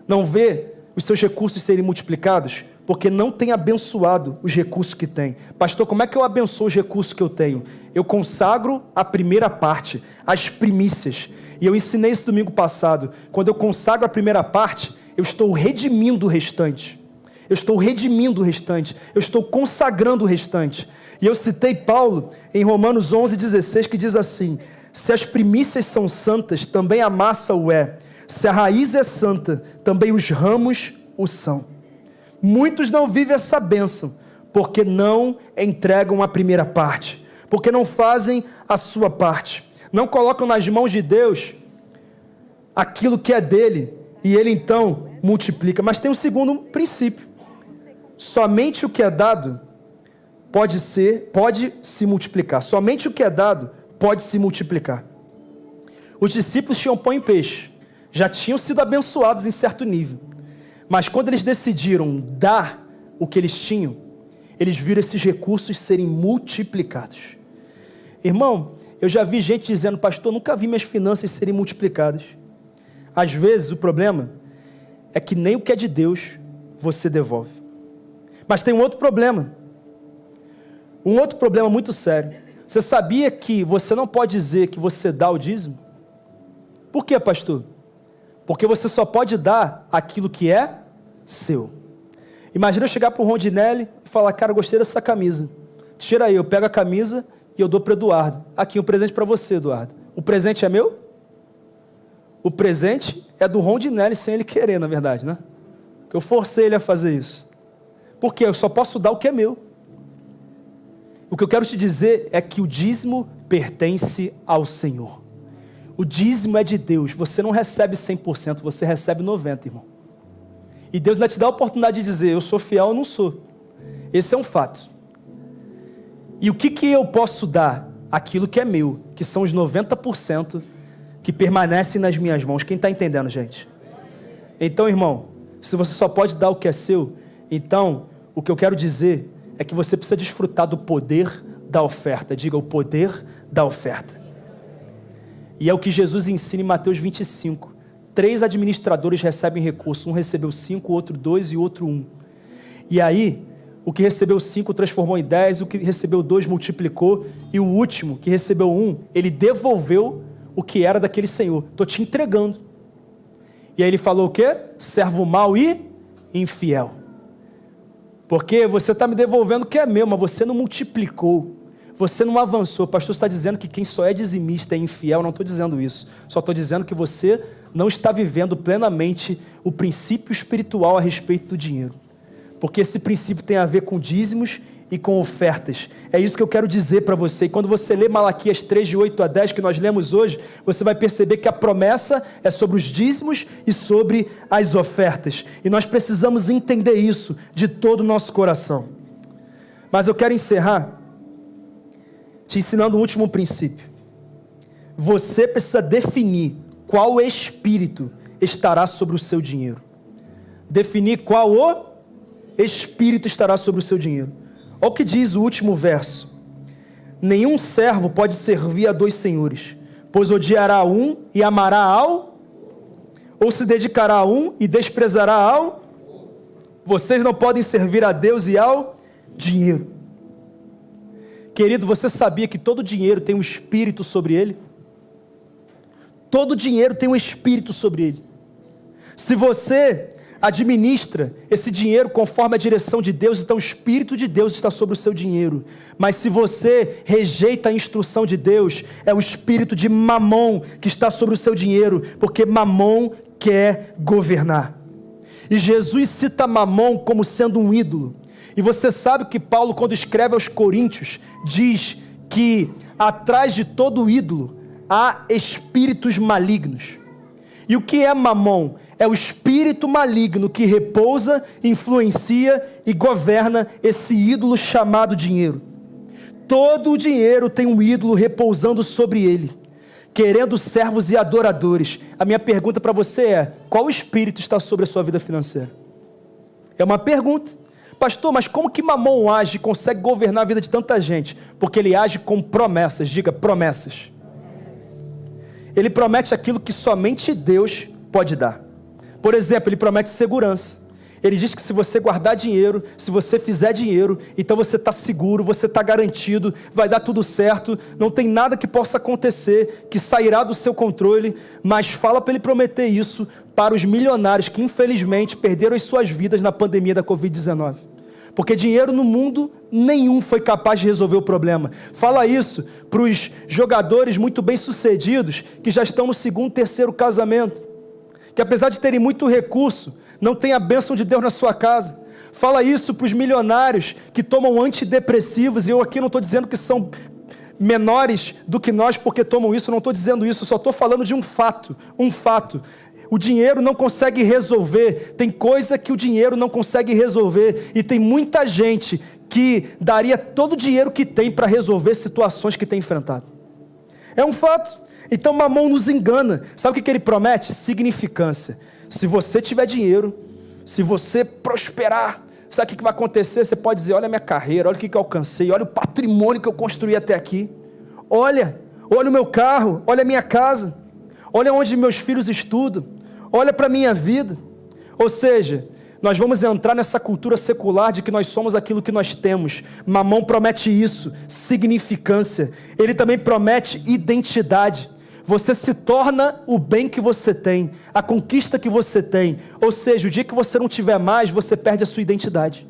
não vê os seus recursos serem multiplicados? Porque não tem abençoado os recursos que tem. Pastor, como é que eu abençoo os recursos que eu tenho? Eu consagro a primeira parte, as primícias. E eu ensinei isso domingo passado. Quando eu consagro a primeira parte, eu estou redimindo o restante. Eu estou redimindo o restante. Eu estou consagrando o restante. E eu citei Paulo em Romanos 11:16, que diz assim, se as primícias são santas, também a massa o é. Se a raiz é santa, também os ramos o são. Muitos não vivem essa bênção, porque não entregam a primeira parte, porque não fazem a sua parte, não colocam nas mãos de Deus aquilo que é dele, e ele então multiplica. Mas tem um segundo princípio, somente o que é dado pode se multiplicar, somente o que é dado pode se multiplicar. Os discípulos tinham pão e peixe, já tinham sido abençoados em certo nível, mas quando eles decidiram dar o que eles tinham, eles viram esses recursos serem multiplicados. Irmão, eu já vi gente dizendo, pastor, nunca vi minhas finanças serem multiplicadas. Às vezes o problema é que nem o que é de Deus você devolve. Mas tem um outro problema muito sério. Você sabia que você não pode dizer que você dá o dízimo? Por quê, pastor? Porque você só pode dar aquilo que é seu. Imagina eu chegar para o Rondinelli e falar, cara, eu gostei dessa camisa. Tira aí, eu pego a camisa e eu dou para o Eduardo. Aqui, um presente para você, Eduardo. O presente é meu? O presente é do Rondinelli sem ele querer, na verdade, né? Porque eu forcei ele a fazer isso. Por quê? Eu só posso dar o que é meu. O que eu quero te dizer é que o dízimo pertence ao Senhor. O dízimo é de Deus, você não recebe 100%, você recebe 90%, irmão. E Deus vai te dar a oportunidade de dizer, eu sou fiel ou não sou. Esse é um fato. E o que eu posso dar? Aquilo que é meu, que são os 90% que permanecem nas minhas mãos. Quem está entendendo, gente? Então, irmão, se você só pode dar o que é seu, então, o que eu quero dizer é que você precisa desfrutar do poder da oferta. Diga, o poder da oferta. E é o que Jesus ensina em Mateus 25. 3 administradores recebem recurso. Um recebeu 5, o outro 2 e o outro 1. E aí, o que recebeu 5 transformou em 10, o que recebeu 2 multiplicou, e o último, que recebeu 1, ele devolveu o que era daquele senhor. Estou te entregando. E aí ele falou o quê? Servo mau e infiel. Porque você está me devolvendo o que é meu, mas você não multiplicou. Você não avançou. O pastor está dizendo que quem só é dizimista é infiel. Não estou dizendo isso. Só estou dizendo que você não está vivendo plenamente o princípio espiritual a respeito do dinheiro. Porque esse princípio tem a ver com dízimos e com ofertas. É isso que eu quero dizer para você. E quando você lê Malaquias 3, de 8 a 10, que nós lemos hoje, você vai perceber que a promessa é sobre os dízimos e sobre as ofertas. E nós precisamos entender isso de todo o nosso coração. Mas eu quero encerrar te ensinando um último princípio. Você precisa definir qual espírito estará sobre o seu dinheiro. Definir qual o espírito estará sobre o seu dinheiro. Olha o que diz o último verso. Nenhum servo pode servir a 2 senhores, pois odiará um e amará ao, ou se dedicará a um e desprezará ao. Vocês não podem servir a Deus e ao dinheiro. Querido, você sabia que todo dinheiro tem um espírito sobre ele? Todo dinheiro tem um espírito sobre ele. Se você administra esse dinheiro conforme a direção de Deus, então o Espírito de Deus está sobre o seu dinheiro. Mas se você rejeita a instrução de Deus, é o espírito de Mamon que está sobre o seu dinheiro, porque Mamon quer governar. E Jesus cita Mamon como sendo um ídolo. E você sabe que Paulo, quando escreve aos Coríntios, diz que atrás de todo ídolo há espíritos malignos. E o que é Mamon? É o espírito maligno que repousa, influencia e governa esse ídolo chamado dinheiro. Todo o dinheiro tem um ídolo repousando sobre ele, querendo servos e adoradores. A minha pergunta para você é: qual espírito está sobre a sua vida financeira? É uma pergunta. Pastor, mas como que Mamon age e consegue governar a vida de tanta gente? Porque ele age com promessas. Diga, promessas. Ele promete aquilo que somente Deus pode dar. Por exemplo, ele promete segurança. Ele diz que se você guardar dinheiro, se você fizer dinheiro, então você está seguro, você está garantido, vai dar tudo certo, não tem nada que possa acontecer, que sairá do seu controle, mas fala para ele prometer isso para os milionários que infelizmente perderam as suas vidas na pandemia da Covid-19. Porque dinheiro no mundo nenhum foi capaz de resolver o problema. Fala isso para os jogadores muito bem sucedidos, que já estão no 2º, 3º casamento, que apesar de terem muito recurso, não tem a bênção de Deus na sua casa. Fala isso para os milionários que tomam antidepressivos, e eu aqui não estou dizendo que são menores do que nós porque tomam isso, não estou dizendo isso, só estou falando de um fato. O dinheiro não consegue resolver, tem coisa que o dinheiro não consegue resolver, e tem muita gente que daria todo o dinheiro que tem para resolver situações que tem enfrentado. É um fato. Então Mamon nos engana. Sabe o que ele promete? Significância. Se você tiver dinheiro, se você prosperar, sabe o que vai acontecer? Você pode dizer: olha a minha carreira, olha o que eu alcancei, olha o patrimônio que eu construí até aqui, olha o meu carro, olha a minha casa, olha onde meus filhos estudam, olha para a minha vida. Ou seja, nós vamos entrar nessa cultura secular de que nós somos aquilo que nós temos. Mamon promete isso, significância. Ele também promete identidade. Você se torna o bem que você tem, a conquista que você tem. Ou seja, o dia que você não tiver mais, você perde a sua identidade.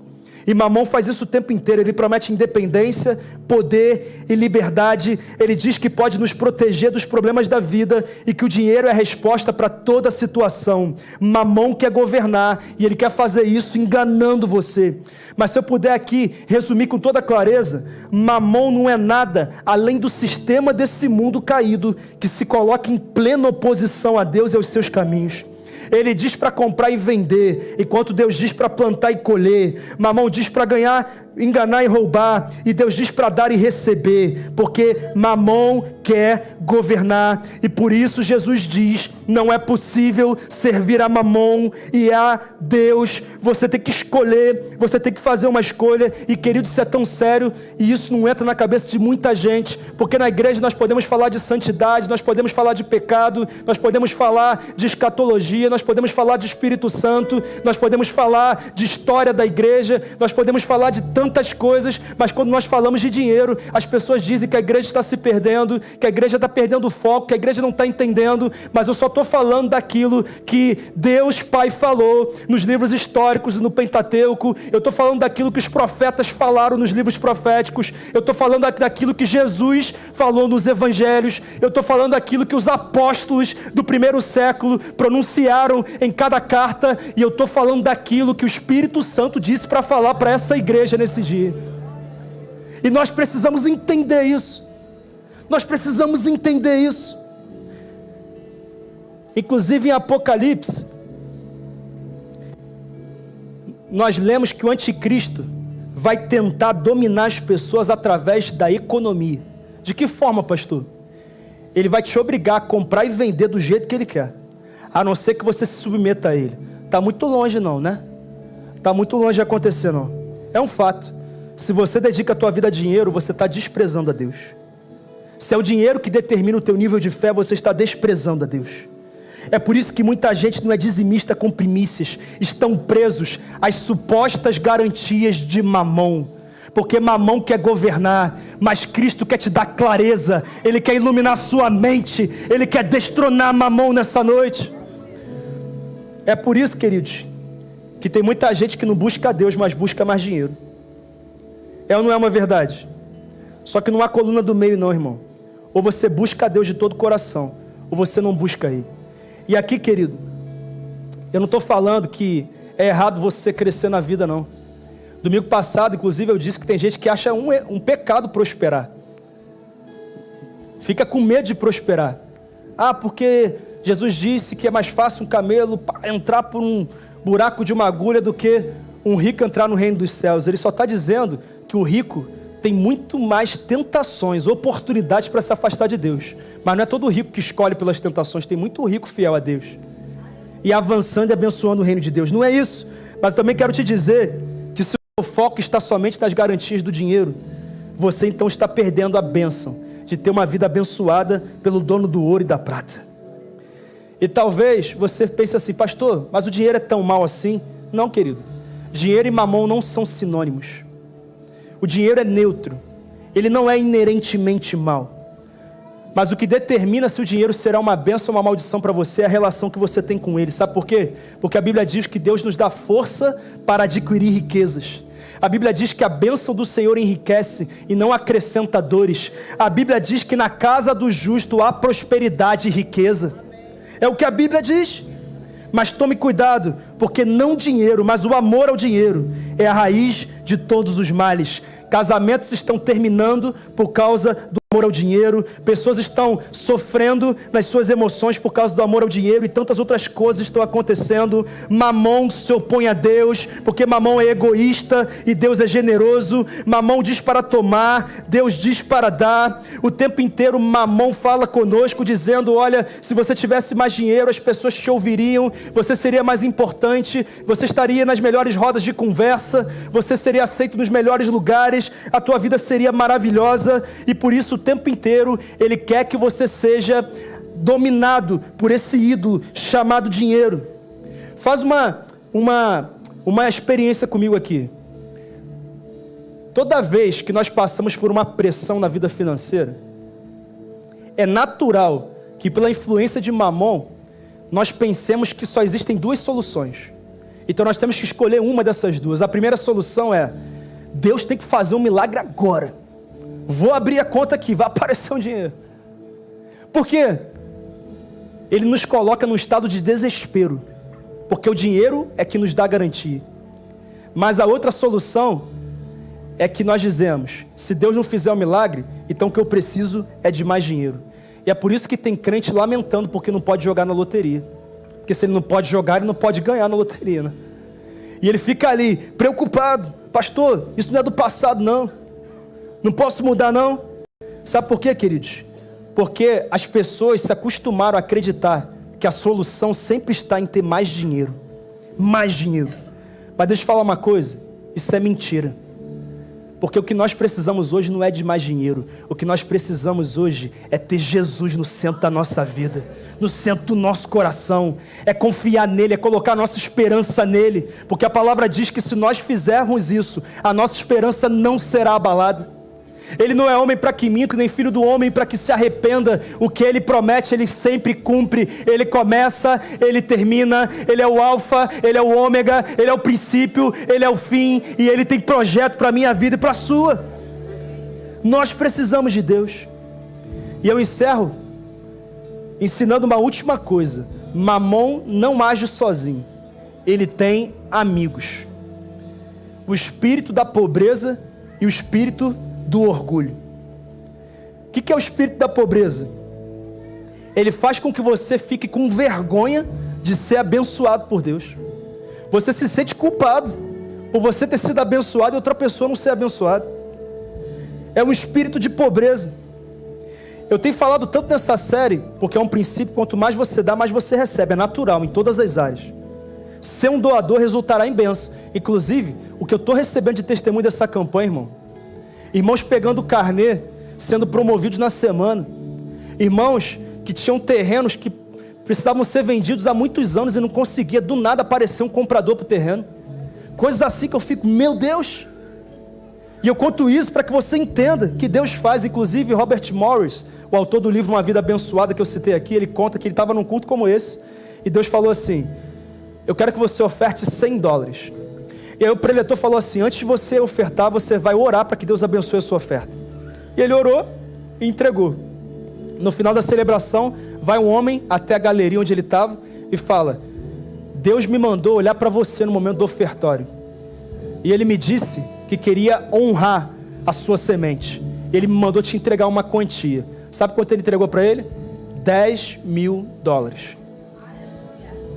E Mamon faz isso o tempo inteiro. Ele promete independência, poder e liberdade. Ele diz que pode nos proteger dos problemas da vida e que o dinheiro é a resposta para toda situação. Mamon quer governar e ele quer fazer isso enganando você. Mas se eu puder aqui resumir com toda clareza, Mamon não é nada além do sistema desse mundo caído que se coloca em plena oposição a Deus e aos seus caminhos. Ele diz para comprar e vender, enquanto Deus diz para plantar e colher. Mamon diz para ganhar enganar e roubar, e Deus diz para dar e receber, porque Mamon quer governar, e por isso Jesus diz, não é possível servir a Mamon e a Deus. Você tem que escolher, você tem que fazer uma escolha, e querido, isso é tão sério, e isso não entra na cabeça de muita gente, porque na igreja nós podemos falar de santidade, nós podemos falar de pecado, nós podemos falar de escatologia, nós podemos falar de Espírito Santo, nós podemos falar de história da igreja, nós podemos falar de tantas coisas, mas quando nós falamos de dinheiro, as pessoas dizem que a igreja está se perdendo, que a igreja está perdendo o foco, que a igreja não está entendendo, mas eu só estou falando daquilo que Deus Pai falou nos livros históricos e no Pentateuco, eu estou falando daquilo que os profetas falaram nos livros proféticos, eu estou falando daquilo que Jesus falou nos evangelhos, eu estou falando daquilo que os apóstolos do primeiro século pronunciaram em cada carta, e eu estou falando daquilo que o Espírito Santo disse para falar para essa igreja nesse dia. E nós precisamos entender isso. Nós precisamos entender isso. Inclusive em Apocalipse, nós lemos que o anticristo vai tentar dominar as pessoas através da economia. De que forma, pastor? Ele vai te obrigar a comprar e vender do jeito que ele quer, a não ser que você se submeta a ele. Está muito longe não, né? Está muito longe de acontecer não. É um fato. Se você dedica a tua vida a dinheiro, você está desprezando a Deus. Se é o dinheiro que determina o teu nível de fé, você está desprezando a Deus. É por isso que muita gente não é dizimista com primícias, estão presos às supostas garantias de Mamon, porque Mamon quer governar, mas Cristo quer te dar clareza, Ele quer iluminar sua mente, Ele quer destronar Mamon nessa noite. É por isso, queridos, que tem muita gente que não busca a Deus, mas busca mais dinheiro. É ou não é uma verdade? Só que não há coluna do meio não, irmão. Ou você busca a Deus de todo o coração, ou você não busca Ele. E aqui, querido, eu não estou falando que é errado você crescer na vida, não. Domingo passado, inclusive, eu disse que tem gente que acha um pecado prosperar. Fica com medo de prosperar. Ah, porque Jesus disse que é mais fácil um camelo entrar por um buraco de uma agulha do que um rico entrar no reino dos céus. Ele só está dizendo que o rico tem muito mais tentações, oportunidades para se afastar de Deus. Mas não é todo rico que escolhe pelas tentações, tem muito rico fiel a Deus. E avançando e abençoando o reino de Deus. Não é isso. Mas eu também quero te dizer que se o foco está somente nas garantias do dinheiro, você então está perdendo a bênção de ter uma vida abençoada pelo dono do ouro e da prata. E talvez você pense assim, pastor, mas o dinheiro é tão mal assim? Não, querido. Dinheiro e mamão não são sinônimos. O dinheiro é neutro. Ele não é inerentemente mal. Mas o que determina se o dinheiro será uma bênção ou uma maldição para você é a relação que você tem com ele. Sabe por quê? Porque a Bíblia diz que Deus nos dá força para adquirir riquezas. A Bíblia diz que a bênção do Senhor enriquece e não acrescenta dores. A Bíblia diz que na casa do justo há prosperidade e riqueza. É o que a Bíblia diz. Mas tome cuidado, porque não dinheiro, mas o amor ao dinheiro é a raiz de todos os males. Casamentos estão terminando por causa do amor ao dinheiro, pessoas estão sofrendo nas suas emoções por causa do amor ao dinheiro, e tantas outras coisas estão acontecendo. Mamon se opõe a Deus, porque Mamon é egoísta e Deus é generoso. Mamon diz para tomar, Deus diz para dar. O tempo inteiro Mamon fala conosco dizendo, olha, se você tivesse mais dinheiro, as pessoas te ouviriam, você seria mais importante, você estaria nas melhores rodas de conversa, você seria aceito nos melhores lugares, a tua vida seria maravilhosa. E por isso o tempo inteiro Ele quer que você seja dominado por esse ídolo chamado dinheiro. Faz uma experiência comigo aqui. Toda vez que nós passamos por uma pressão na vida financeira, é natural que pela influência de Mamon nós pensemos que só existem duas soluções. Então nós temos que escolher uma dessas duas. A primeira solução é: Deus tem que fazer um milagre agora. Vou abrir a conta aqui, vai aparecer um dinheiro. Por quê? Ele nos coloca num estado de desespero, porque o dinheiro é que nos dá garantia. Mas a outra solução é que nós dizemos, se Deus não fizer o milagre, então o que eu preciso é de mais dinheiro. E é por isso que tem crente lamentando porque não pode jogar na loteria. Porque se ele não pode jogar, ele não pode ganhar na loteria, né? E ele fica ali, preocupado. Pastor, isso não é do passado não. Não posso mudar não. Sabe por quê, queridos? Porque as pessoas se acostumaram a acreditar que a solução sempre está em ter mais dinheiro. Mais dinheiro. Mas deixa eu falar uma coisa. Isso é mentira. Porque o que nós precisamos hoje não é de mais dinheiro. O que nós precisamos hoje é ter Jesus no centro da nossa vida, no centro do nosso coração. É confiar nele, é colocar a nossa esperança nele. Porque a palavra diz que se nós fizermos isso, a nossa esperança não será abalada. Ele não é homem para que minta, nem filho do homem para que se arrependa. O que ele promete, ele sempre cumpre. Ele começa, ele termina. Ele é o alfa, ele é o ômega, ele é o princípio, ele é o fim. E ele tem projeto para a minha vida e para a sua. Nós precisamos de Deus. E eu encerro ensinando uma última coisa. Mamon não age sozinho. Ele tem amigos. O espírito da pobreza e o espírito do orgulho. O que é o espírito da pobreza? Ele faz com que você fique com vergonha de ser abençoado por Deus. Você se sente culpado por você ter sido abençoado e outra pessoa não ser abençoada. É um espírito de pobreza. Eu tenho falado tanto nessa série, porque é um princípio, quanto mais você dá, mais você recebe. É natural, em todas as áreas. Ser um doador resultará em bênção. Inclusive, o que eu estou recebendo de testemunho dessa campanha, irmão, irmãos pegando carnê, sendo promovidos na semana. Irmãos que tinham terrenos que precisavam ser vendidos há muitos anos e não conseguia, do nada aparecer um comprador para o terreno. Coisas assim que eu fico, meu Deus. E eu conto isso para que você entenda que Deus faz. Inclusive Robert Morris, o autor do livro Uma Vida Abençoada, que eu citei aqui, ele conta que ele estava num culto como esse, e Deus falou assim: eu quero que você oferte $100. E aí o preletor falou assim: antes de você ofertar, você vai orar para que Deus abençoe a sua oferta. E ele orou e entregou. No final da celebração, vai um homem até a galeria onde ele estava e fala: Deus me mandou olhar para você no momento do ofertório. E ele me disse que queria honrar a sua semente. Ele me mandou te entregar uma quantia. Sabe quanto ele entregou para ele? $10.000.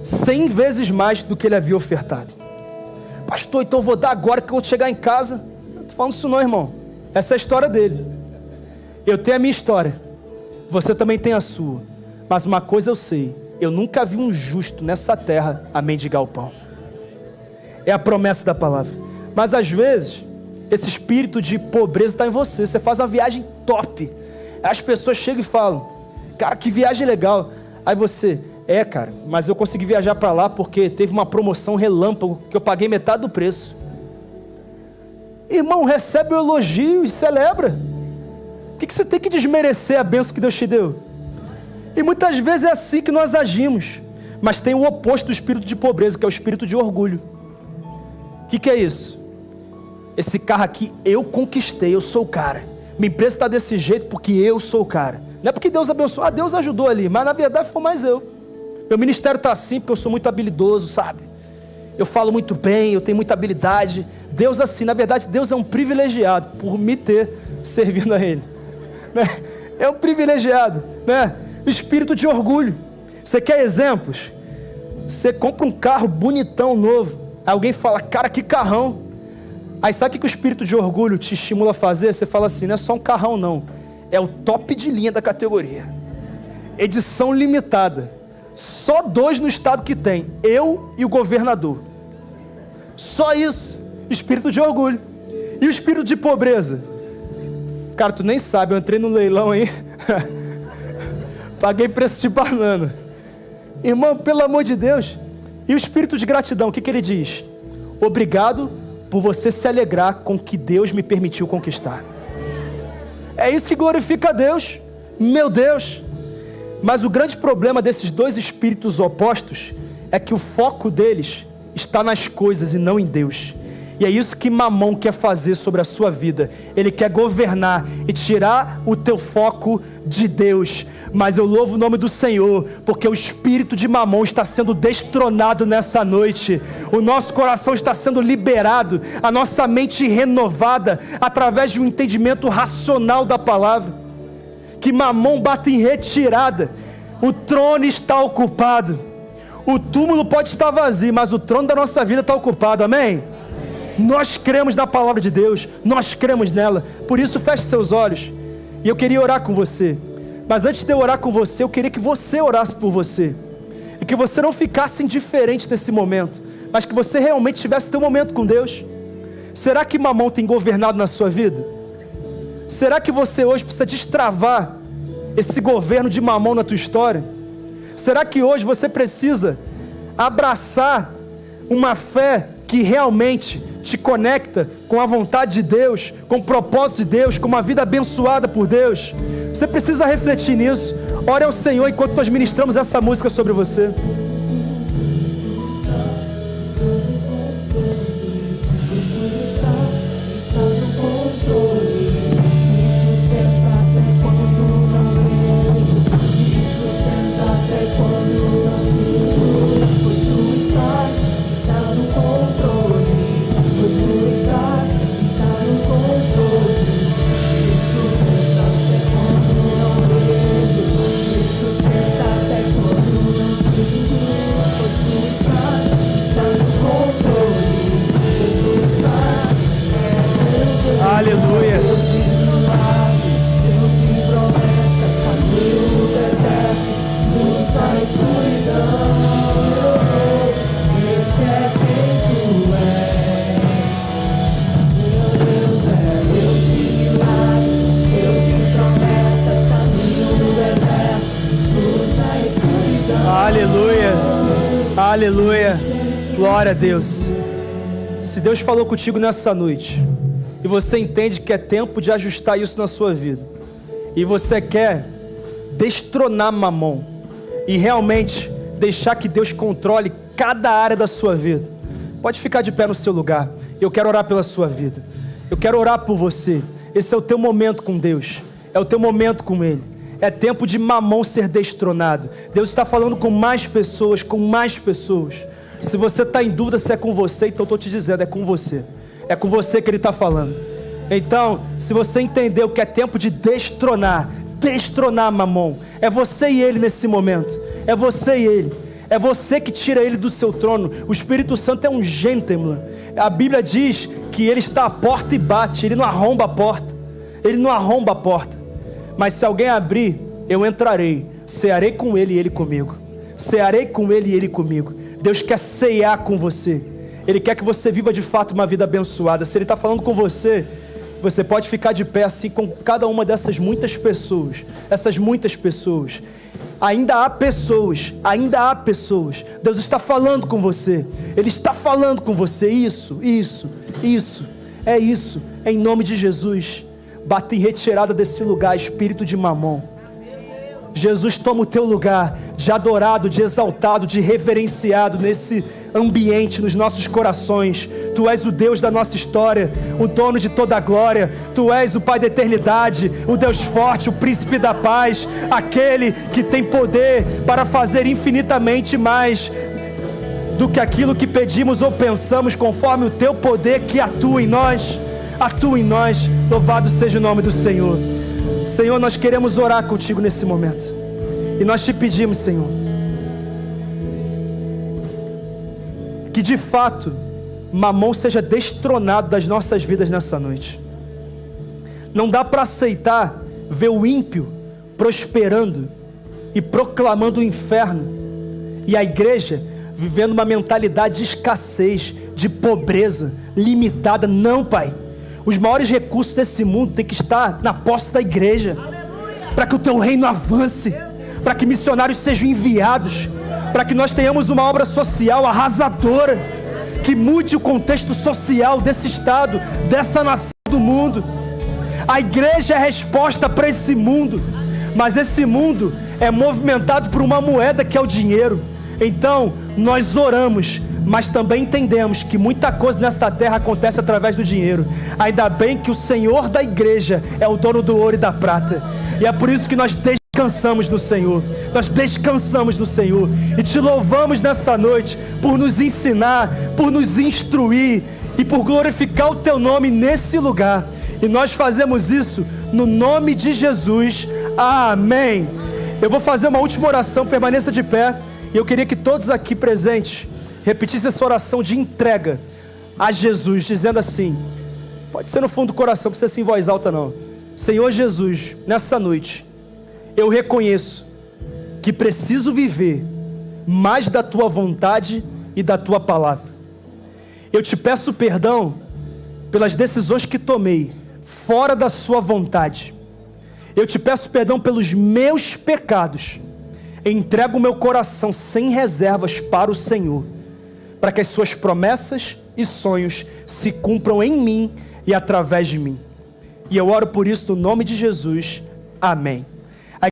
100 vezes mais do que ele havia ofertado. Pastor, então eu vou dar agora que eu vou chegar em casa. Eu não estou falando isso não, irmão. Essa é a história dele. Eu tenho a minha história. Você também tem a sua. Mas uma coisa eu sei: eu nunca vi um justo nessa terra a mendigar o pão. É a promessa da palavra. Mas às vezes, esse espírito de pobreza está em você. Você faz uma viagem top. As pessoas chegam e falam: cara, que viagem legal. Aí você: cara, mas eu consegui viajar para lá porque teve uma promoção relâmpago que eu paguei metade do preço. Irmão, recebe o elogio e celebra. Por que você tem que desmerecer a bênção que Deus te deu? E muitas vezes é assim que nós agimos. Mas tem o oposto do espírito de pobreza, que é o espírito de orgulho. O que é isso? Esse carro aqui eu conquistei, eu sou o cara. Minha empresa está desse jeito porque eu sou o cara. Não é porque Deus abençoou, Deus ajudou ali, mas na verdade foi mais eu. Meu ministério está assim porque eu sou muito habilidoso, sabe? Eu falo muito bem, eu tenho muita habilidade. Deus assim, na verdade Deus é um privilegiado por me ter servindo a Ele, né? É um privilegiado, né? Espírito de orgulho. Você quer exemplos? Você compra um carro bonitão, novo. Aí alguém fala: cara, que carrão. Aí sabe o que o espírito de orgulho te estimula a fazer? Você fala assim: não é só um carrão não, é o top de linha da categoria, edição limitada. Só 2 no estado que tem, eu e o governador. Só isso. Espírito de orgulho. E o espírito de pobreza? Cara, tu nem sabe, eu entrei no leilão aí paguei preço de banana. Irmão, pelo amor de Deus. E o espírito de gratidão, o que ele diz? Obrigado por você se alegrar com o que Deus me permitiu conquistar. É isso que glorifica a Deus. Meu Deus. Mas o grande problema desses 2 espíritos opostos é que o foco deles está nas coisas e não em Deus. E é isso que Mamon quer fazer sobre a sua vida. Ele quer governar e tirar o teu foco de Deus. Mas eu louvo o nome do Senhor, porque o espírito de Mamon está sendo destronado nessa noite. O nosso coração está sendo liberado, a nossa mente renovada, através de um entendimento racional da palavra. Que Mamon bata em retirada. O trono está ocupado. O túmulo pode estar vazio, mas o trono da nossa vida está ocupado, amém? Nós cremos na palavra de Deus, nós cremos nela, por isso feche seus olhos. E eu queria orar com você, mas antes de eu orar com você, eu queria que você orasse por você, e que você não ficasse indiferente nesse momento, mas que você realmente tivesse teu momento com Deus. Será que Mamon tem governado na sua vida? Será que você hoje precisa destravar esse governo de Mamon na tua história? Será que hoje você precisa abraçar uma fé que realmente te conecta com a vontade de Deus, com o propósito de Deus, com uma vida abençoada por Deus? Você precisa refletir nisso. Ore ao Senhor enquanto nós ministramos essa música sobre você. Aleluia. Aleluia. Aleluia. Glória a Deus. Se Deus falou contigo nessa noite, e você entende que é tempo de ajustar isso na sua vida, e você quer destronar Mamon, e realmente deixar que Deus controle cada área da sua vida, pode ficar de pé no seu lugar. Eu quero orar pela sua vida, eu quero orar por você. Esse é o teu momento com Deus, é o teu momento com Ele. É tempo de Mamon ser destronado. Deus está falando com mais pessoas, com mais pessoas. Se você está em dúvida se é com você, então estou te dizendo, é com você. É com você que Ele está falando. Então, se você entendeu que é tempo de destronar Mamon, é você e ele nesse momento. É você e ele. É você que tira ele do seu trono. O Espírito Santo é um gentleman. A Bíblia diz que ele está à porta e bate. Ele não arromba a porta. Ele não arromba a porta. Mas se alguém abrir, eu entrarei. Cearei com ele e ele comigo. Cearei com ele e ele comigo. Deus quer cear com você. Ele quer que você viva de fato uma vida abençoada. Se Ele está falando com você, você pode ficar de pé assim com cada uma dessas muitas pessoas. Essas muitas pessoas. Ainda há pessoas. Deus está falando com você. Ele está falando com você. Isso. É isso. Em nome de Jesus. Bata em retirada desse lugar, espírito de Mamon. Jesus, toma o teu lugar de adorado, de exaltado, de reverenciado nesse ambiente, nos nossos corações. Tu és o Deus da nossa história, o dono de toda a glória. Tu és o Pai da eternidade, o Deus forte, o príncipe da paz, aquele que tem poder para fazer infinitamente mais do que aquilo que pedimos ou pensamos, conforme o teu poder que atua em nós. Louvado seja o nome do Senhor. Senhor, nós queremos orar contigo nesse momento, e nós te pedimos, Senhor, que de fato Mamon seja destronado das nossas vidas nessa noite. Não dá para aceitar ver o ímpio prosperando e proclamando o inferno, e a igreja vivendo uma mentalidade de escassez, de pobreza limitada. Não, Pai. Os maiores recursos desse mundo têm que estar na posse da igreja, para que o teu reino avance, para que missionários sejam enviados, para que nós tenhamos uma obra social arrasadora, que mude o contexto social desse estado, dessa nação, do mundo. A igreja é a resposta para esse mundo, mas esse mundo é movimentado por uma moeda que é o dinheiro. Então nós oramos, mas também entendemos que muita coisa nessa terra acontece através do dinheiro. Ainda bem que o Senhor da igreja é o dono do ouro e da prata, e é por isso que nós descansamos no Senhor. Nós descansamos no Senhor e te louvamos nessa noite por nos ensinar, por nos instruir e por glorificar o teu nome nesse lugar. E nós fazemos isso no nome de Jesus. Amém. Eu vou fazer uma última oração, permaneça de pé. E eu queria que todos aqui presentes repetissem essa oração de entrega a Jesus, dizendo assim, pode ser no fundo do coração, não precisa ser em voz alta não. Senhor Jesus, nessa noite, eu reconheço que preciso viver mais da tua vontade e da tua palavra. Eu te peço perdão pelas decisões que tomei fora da sua vontade. Eu te peço perdão pelos meus pecados. Entrego o meu coração sem reservas para o Senhor, para que as suas promessas e sonhos se cumpram em mim e através de mim. E eu oro por isso no nome de Jesus. Amém.